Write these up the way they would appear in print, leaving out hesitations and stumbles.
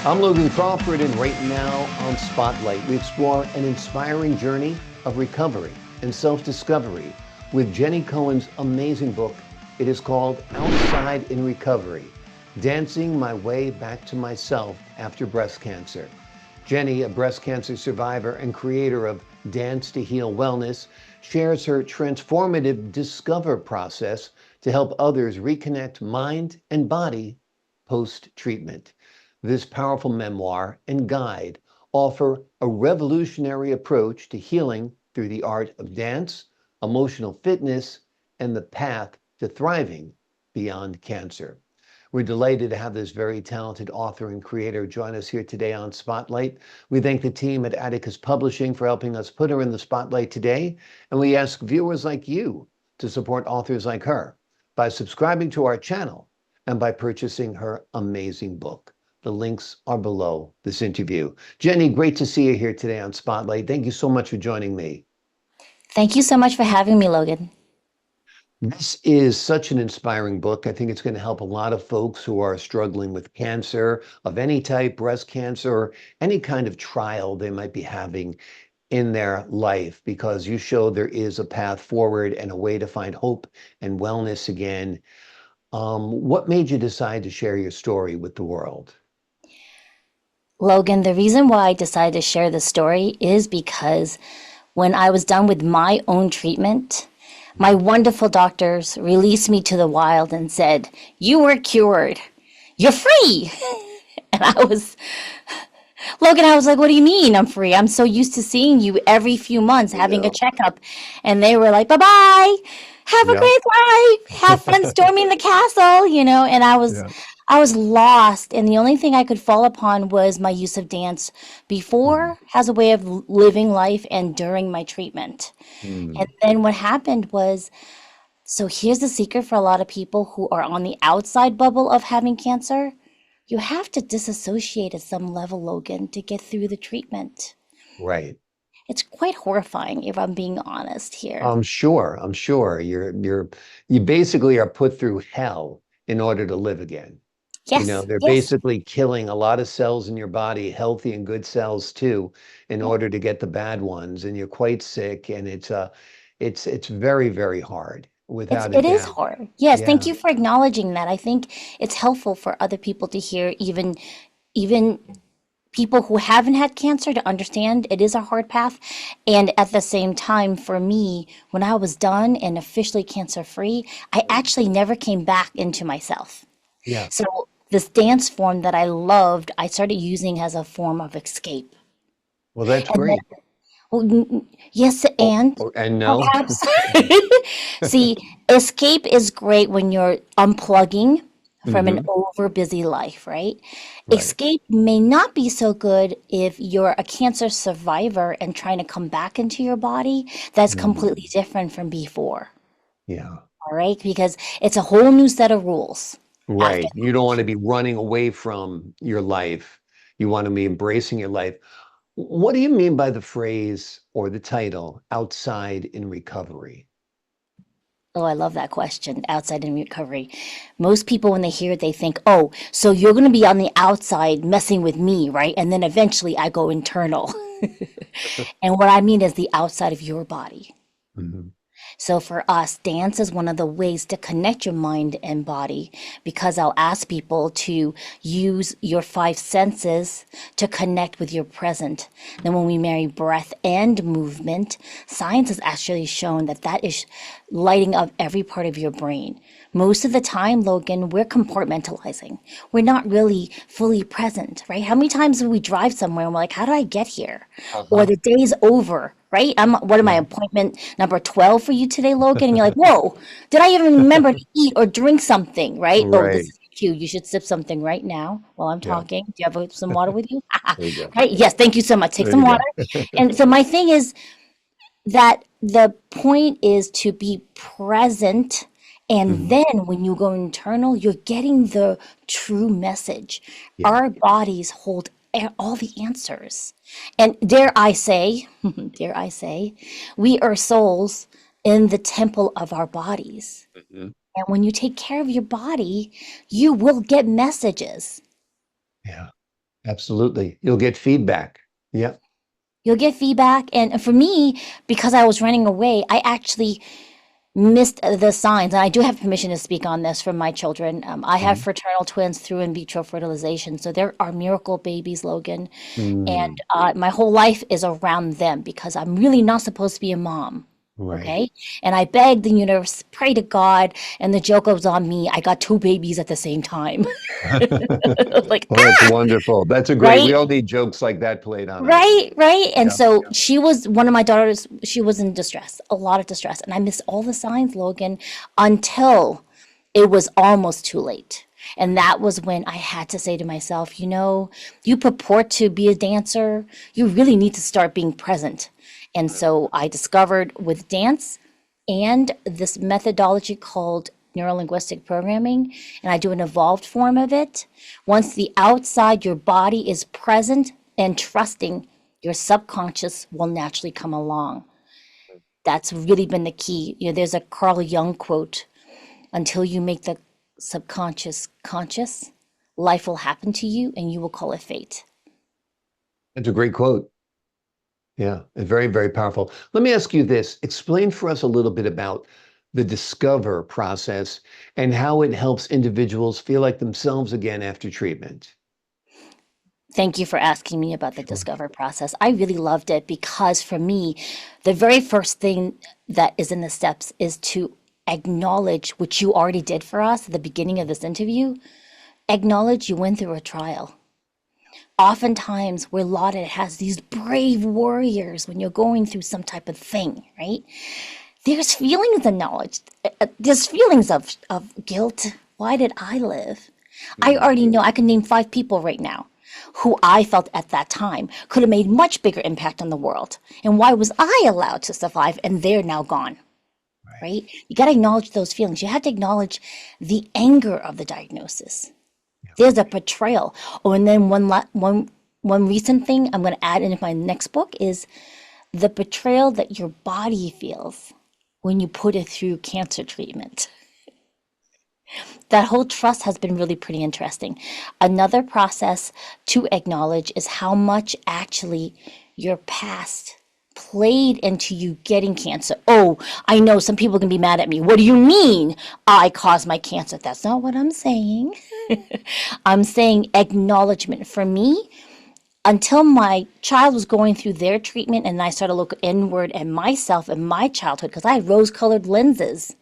I'm Logan Crawford, and right now on Spotlight, we explore an inspiring journey of recovery and self-discovery with Jenny Cohen's amazing book. It is called Outside in Recovery, Dancing My Way Back to Myself After Breast Cancer. Jenny, a breast cancer survivor and creator of Dance to Heal Wellness, shares her transformative Discover process to help others reconnect mind and body post-treatment. This powerful memoir and guide offer a revolutionary approach to healing through the art of dance, emotional fitness, and the path to thriving beyond cancer. We're delighted to have this very talented author and creator join us here today on Spotlight. We thank the team at Atticus Publishing for helping us put her in the spotlight today, and we ask viewers like you to support authors like her by subscribing to our channel and by purchasing her amazing book. The links are below this interview. Jenny, great to see you here today on Spotlight. Thank you so much for joining me. Thank you so much for having me, Logan. This is such an inspiring book. I think it's going to help a lot of folks who are struggling with cancer of any type, breast cancer, or any kind of trial they might be having in their life, because you show there is a path forward and a way to find hope and wellness again. What made you decide to share your story with the world? Logan, the reason why I decided to share this story is because when I was done with my own treatment, my wonderful doctors released me to the wild and said, "You were cured. You're free." And Logan, I was like, "What do you mean I'm free? I'm so used to seeing you every few months having a Yeah. checkup." And they were like, "Bye bye. Have a Yeah. great life. Have fun storming the castle." And Yeah. I was lost. And the only thing I could fall upon was my use of dance Mhm. before as a way of living life and during my treatment. And Mm. then what happened was, so here's the secret for a lot of people who are on the outside bubble of having cancer. You have to disassociate at some level, Logan, to get through the treatment. Right. It's quite horrifying if I'm being honest here. I'm sure. You basically are put through hell in order to live again. Yes, They're yes. basically killing a lot of cells in your body, healthy and good cells too, in Yeah. order to get the bad ones. And you're quite sick, and it's very, very hard, without a It is doubt. hard. Yes, thank Yeah. you for acknowledging that. I think it's helpful for other people to hear, even people who haven't had cancer, to understand it is a hard path. And at the same time, for me, when I was done and officially cancer free, I actually never came back into myself. Yeah. So this dance form that I loved, I started using as a form of escape. Well, that's And great. well, yes, Oh, and and no. perhaps. See, escape is great when you're unplugging from an Hmm. over busy life, right? Right. Escape may not be so good if you're a cancer survivor and trying to come back into your body. That's completely Mhm. different from before, Yeah. all right? Because it's a whole new set of rules after. Right. You don't want to be running away from your life. You want to be embracing your life. What do you mean by the phrase or the title, Outside in Recovery? Oh, I love that question. Outside in recovery. Most people, when they hear it, they think, oh, so you're going to be on the outside messing with me, right? And then eventually I go internal. And what I mean is the outside of your body. Mhm. So for us, dance is one of the ways to connect your mind and body, because I'll ask people to use your five senses to connect with your present. Then when we marry breath and movement, science has actually shown that that is lighting up every part of your brain. Most of the time, Logan, we're compartmentalizing. We're not really fully present, right? How many times do we drive somewhere and we're like, how did I get here? Or Uh-huh. the day's over, right? What am I, Yeah. appointment number 12 for you today, Logan? And you're like, whoa, did I even remember to eat or drink something, right? Oh, this Right. is cute. You should sip something right now while I'm Yeah. talking. Do you have some water with you? There you go. Right? Yes, thank you so much. Take There some you water. go. And so my thing is that the point is to be present. And Mhm. then when you go internal, you're getting the true message. Yeah. Our bodies hold all the answers. And dare I say, dare I say, we are souls in the temple of our bodies. Mhm. And when you take care of your body, you will get messages. Yeah. Absolutely. You'll get feedback. Yeah. You'll get feedback. And for me, because I was running away, I actually missed the signs. And I do have permission to speak on this from my children. I have Mhm. fraternal twins through in vitro fertilization. So there are miracle babies, Logan. And Mm, my whole life is around them because I'm really not supposed to be a mom. right. Okay. And I begged the universe, pray to God, and the joke was on me. I got two babies at the same time. Like, Well, that's wonderful. That's a great, we right? all need jokes like that played on us. Right, right. And Yeah. so she was one of my daughters, she was in distress, a lot of distress. And I missed all the signs, Logan, until it was almost too late. And that was when I had to say to myself, you purport to be a dancer, you really need to start being present. And so I discovered with dance and this methodology called neurolinguistic programming, and I do an evolved form of it. Once the outside your body is present and trusting, your subconscious will naturally come along. That's really been the key. There's a Carl Jung quote: until you make the subconscious conscious, life will happen to you and you will call it fate. That's a great quote. Yeah, and very, very powerful. Let me ask you this. Explain for us a little bit about the Discover process and how it helps individuals feel like themselves again after treatment. Thank you for asking me about the Sure. Discover process. I really loved it because for me, the very first thing that is in the steps is to acknowledge, which you already did for us at the beginning of this interview, acknowledge you went through a trial. Oftentimes, we're lauded as these brave warriors when you're going through some type of thing, right? There's feelings of knowledge. There's feelings of guilt. Why did I live? I Mm, already know I can name 5 people right now who I felt at that time could have made much bigger impact on the world. And why was I allowed to survive and they're now gone, right. right? You got to acknowledge those feelings. You have to acknowledge the anger of the diagnosis. Yeah. There's a betrayal. Oh, and then one recent thing I'm going to add into my next book is the betrayal that your body feels when you put it through cancer treatment. That whole trust has been really pretty interesting. Another process to acknowledge is how much actually your past played into you getting cancer. Oh, I know some people can be mad at me. What do you mean I caused my cancer? That's not what I'm saying. I'm saying acknowledgement. For me, until my child was going through their treatment and I started to look inward at myself and my childhood, because I had rose colored lenses.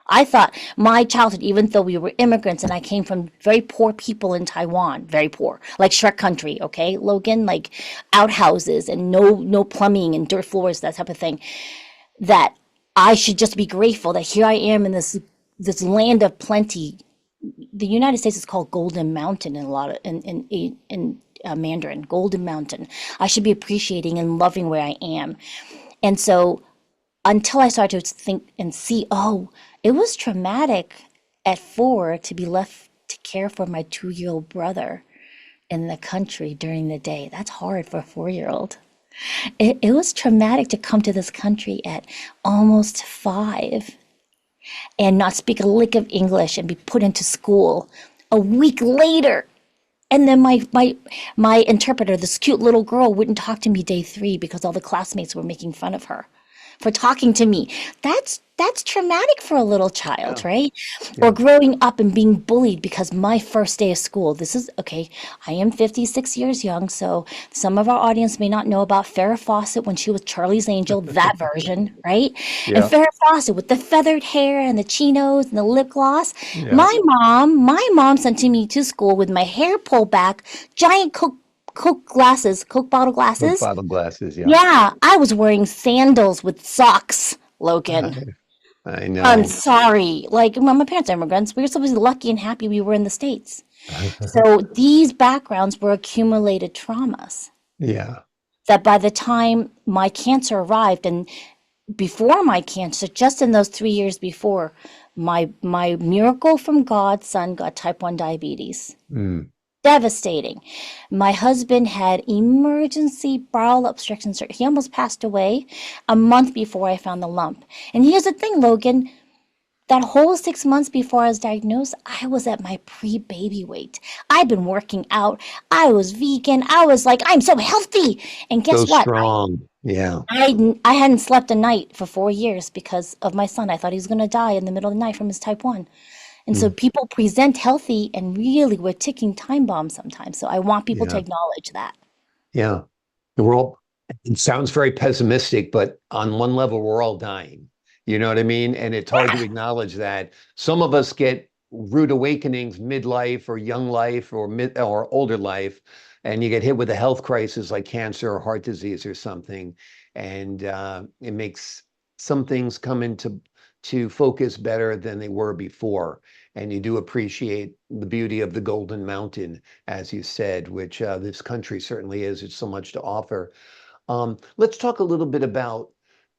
I thought my childhood, even though we were immigrants and I came from very poor people in Taiwan, very poor, like Shrek country, okay, Logan, like outhouses and no plumbing and dirt floors, that type of thing, that I should just be grateful that here I am in this land of plenty. The United States is called Golden Mountain in a lot of in Mandarin, Golden Mountain. I should be appreciating and loving where I am. And so until I started to think and see, oh, it was traumatic at 4 to be left to care for my 2-year-old brother in the country during the day. That's hard for a 4-year-old. It was traumatic to come to this country at almost 5 and not speak a lick of English and be put into school a week later. And then my interpreter, this cute little girl, wouldn't talk to me day 3 because all the classmates were making fun of her for talking to me. That's traumatic for a little child, Yeah. right? Or Yeah. growing up and being bullied because my first day of school. This is okay. I am 56 years young, so some of our audience may not know about Farrah Fawcett when she was Charlie's Angel, that version, right? And Yeah. Farrah Fawcett with the feathered hair and the chinos and the lip gloss. Yeah. My mom sent me to school with my hair pulled back, giant Coke glasses, Coke bottle Coke glasses. bottle glasses. Yeah. Yeah, I was wearing sandals with socks, Logan. I, I I'm know. sorry. Like, my parents are immigrants. We were supposed to be lucky and happy we were in the States. So these backgrounds were accumulated traumas Yeah. that by the time my cancer arrived, and before my cancer, just in those 3 years before, my miracle from God's son got type 1 diabetes. Mm. Devastating. My husband had emergency bowel obstruction surgery. He almost passed away a month before I found the lump. And here's the thing, Logan. That whole 6 months before I was diagnosed, I was at my pre-baby weight. I'd been working out. I was vegan. I was like, I'm so healthy. And So guess what? strong. Yeah. I hadn't slept a night for 4 years because of my son. I thought he was going to die in the middle of the night from his type 1. And so Mm, people present healthy and really we're ticking time bombs sometimes. So I want people to yeah. acknowledge that. Yeah. We're all, it sounds very pessimistic, but on one level, we're all dying. You know what I mean? And it's hard to Yeah. acknowledge that. Some of us get rude awakenings midlife or young life or mid or older life, and you get hit with a health crisis like cancer or heart disease or something, and it makes some things come into to focus better than they were before. And you do appreciate the beauty of the Golden Mountain, as you said, which this country certainly is. It's so much to offer. Let's talk a little bit about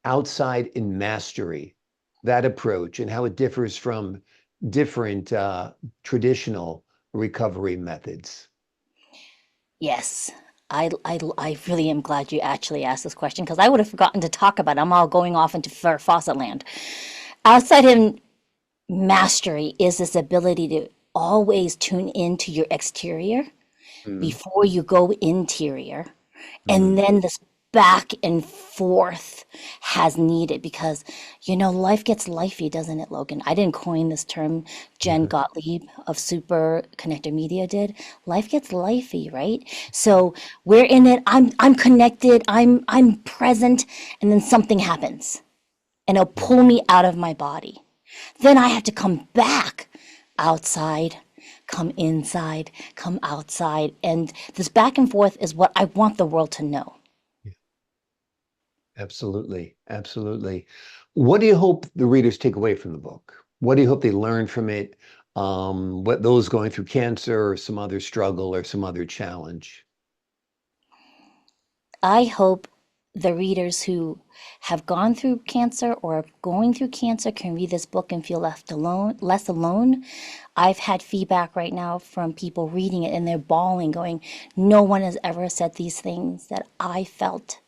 outside in mastery, that approach, and how it differs from different traditional recovery methods. Yes. I really am glad you actually asked this question because I would have forgotten to talk about it. I'm all going off into faucet land. Outside in mastery is this ability to always tune into your exterior Mm, before you go interior. And mm, then this back and forth has needed because, life gets lifey, doesn't it, Logan? I didn't coin this term. Jen mhm, Gottlieb of Super Connector Media did. Life gets lifey, right? So we're in it. I'm connected. I'm present, and then something happens, and it'll pull mm. me out of my body. Then I have to come back outside, come inside, come outside. And this back and forth is what I want the world to know. Absolutely. Absolutely. What do you hope the readers take away from the book? What do you hope they learn from it? What those going through cancer or some other struggle or some other challenge? I hope the readers who have gone through cancer or are going through cancer can read this book and feel left alone, less alone. I've had feedback right now from people reading it and they're bawling, going, no one has ever said these things that I felt.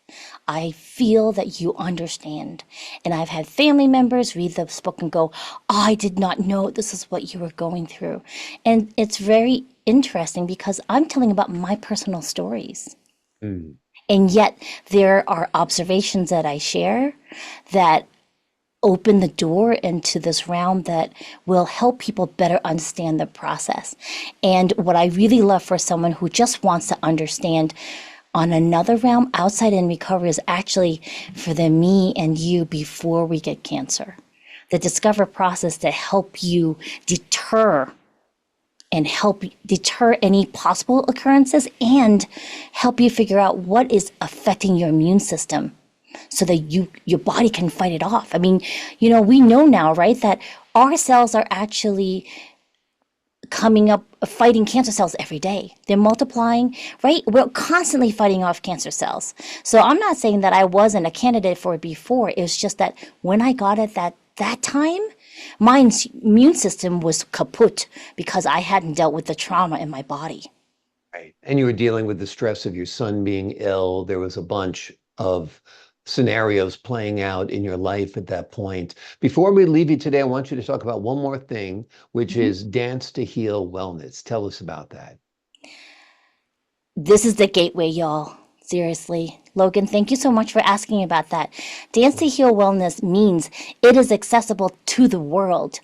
I feel that you understand. And I've had family members read this book and go, I did not know this is what you were going through. And it's very interesting because I'm telling about my personal stories. Mm, And yet there are observations that I share that open the door into this realm that will help people better understand the process. And what I really love for someone who just wants to understand on another realm outside in recovery is actually for the me and you before we get cancer. The discover process to help you deter and help deter any possible occurrences and help you figure out what is affecting your immune system so that your body can fight it off. I mean, we know now, right, that our cells are actually coming up fighting cancer cells every day. They're multiplying, right? We're constantly fighting off cancer cells. So I'm not saying that I wasn't a candidate for it before. It was just that when I got it that time, my immune system was kaput because I hadn't dealt with the trauma in my body. right. And you were dealing with the stress of your son being ill. There was a bunch of scenarios playing out in your life at that point. Before we leave you today, I want you to talk about one more thing, which Mhm. is Dance to Heal Wellness. Tell us about that. This is the gateway, y'all. Seriously. Logan, thank you so much for asking about that. Dance to Heal Wellness means it is accessible to the world.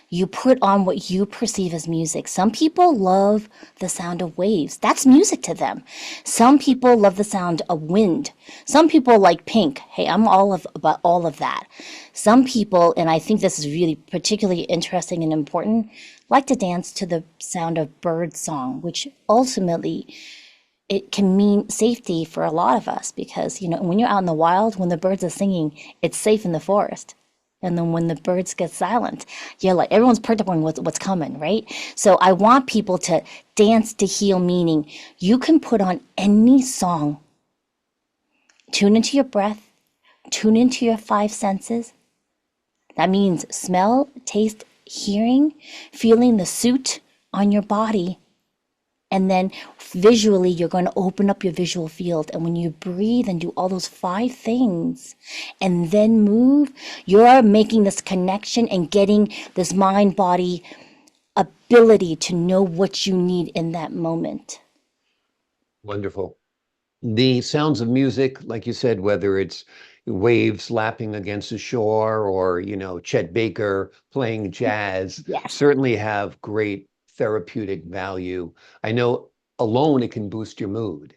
You put on what you perceive as music. Some people love the sound of waves. That's music to them. Some people love the sound of wind. Some people like pink. Hey, I'm all of about all of that. Some people, and I think this is really particularly interesting and important, like to dance to the sound of bird song, which ultimately it can mean safety for a lot of us because when you're out in the wild, when the birds are singing, it's safe in the forest. And then when the birds get silent, you're like everyone's perked up on what's coming, right? So I want people to dance to heal, meaning you can put on any song, tune into your breath, tune into your five senses. That means smell, taste, hearing, feeling the suit on your body, And then visually, you're going to open up your visual field. And when you breathe and do all those 5 things and then move, you're making this connection and getting this mind body ability to know what you need in that moment. Wonderful. The sounds of music, like you said, whether it's waves lapping against the shore or, Chet Baker playing jazz, Yes. certainly have great therapeutic value. I know alone it can boost your mood.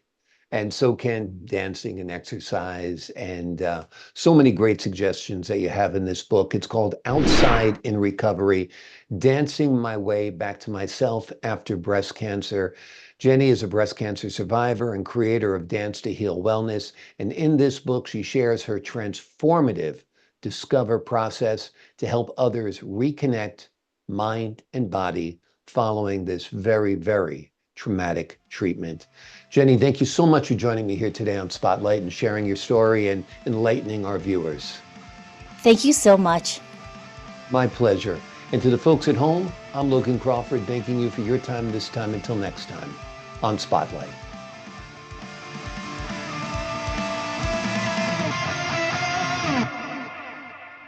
And so can dancing and exercise, and so many great suggestions that you have in this book. It's called Outside in Recovery, Dancing My Way Back to Myself After Breast Cancer. Jenny is a breast cancer survivor and creator of Dance to Heal Wellness. And in this book, she shares her transformative discover process to help others reconnect mind and body following this very, very traumatic treatment. Jenny, thank you so much for joining me here today on Spotlight and sharing your story and enlightening our viewers. Thank you so much. My pleasure. And to the folks at home, I'm Logan Crawford, thanking you for your time this time. Until next time on Spotlight.